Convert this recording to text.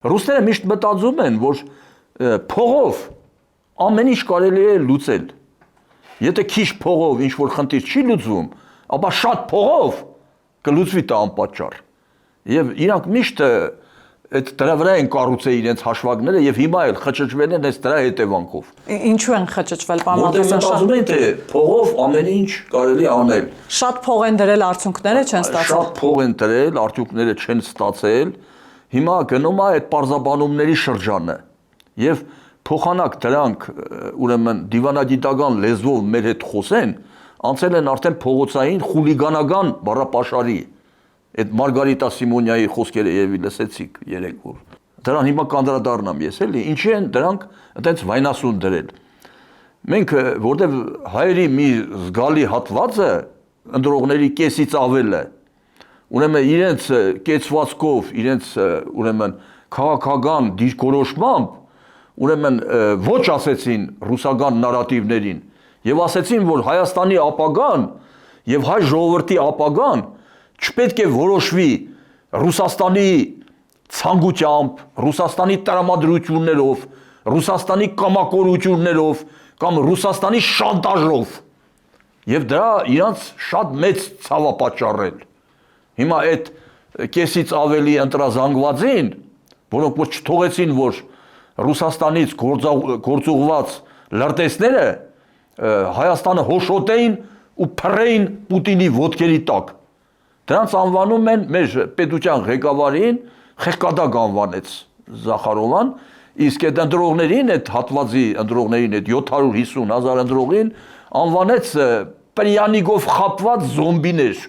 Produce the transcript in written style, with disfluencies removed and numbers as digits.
Ռուսները միշտ մտածում են, որ փողով ամեն ինչ կարելի է լուծել։ Եթե քիչ փողով ինչ որ խնդիր չի լուծվում, ապա շատ փողով կլուծվի դա անպատճառ։ Եվ իրանք միշտ այդ դրա վրա են կառուցել իրենց հաշվարկները եւ հիմա էլ խճճվել են այս դրա հետևանքով։ Ինչու են խճճվել, պարոն Որտեղ մտածում են, թե փողով ամեն ինչ կարելի է անել։ Շատ փող են դրել, արդյունքները չեն ստացել։ Շատ փող են դրել, արդյունքները չեն ստացել։ Հիմա գնում է այդ պարզաբանումների շրջանը եւ փոխանակ դրանք ուրեմն դիվանագիտական լեզվով մեր հետ խոսեն, անցել են արդեն փողոցային խուլիգանական բառապաշարի։ Այդ Մարգարիտա Սիմոնյայի խոսքերը եւի լսեցիք երեք որ։ Դրան հիմա կանդրադառնամ ես էլի, ինչի են դրանք այդպես վայնասուն դրել։ Մենք որտեվ հայերի մի զգալի հատվածը ընդրողների կեսից ավել է, ուրեմն իրենց կեցվածքով, իրենց ուրեմն քաղաքական դիրքորոշմամբ, ուրեմն ոչ ասեցին ռուսական նարատիվներին եւ ասեցին, որ Հայաստանի ապագան եւ հայ ժողովրդի ապագան չպետք է որոշվի Ռուսաստանի ցանկությամբ, Ռուսաստանի տրամադրություններով, Ռուսաստանի կամակորություններով կամ Ռուսաստանի շանտաժով։ Եվ դրա իրանց շատ մեծ ցավ է պատճառել։ Հիմա այդ կեսից ավելի ընտրազանգվածին, որոնք որ չթողեցին, որ Ռուսաստանից գործուղված լրտեսները Հայաստանը հոշոտեին ու փռեին Պուտինի ոտքերի տակ։ Դրանց անվանում են մեր պետության ղեկավարին խեղկադակ անվանեց Զախարովան, իսկ այդ ընտրողներին, այդ հատվածի ընտրողներին, այդ 750,000 ընտրողին անվանեց պրյանիկով խապված զոմբիներ։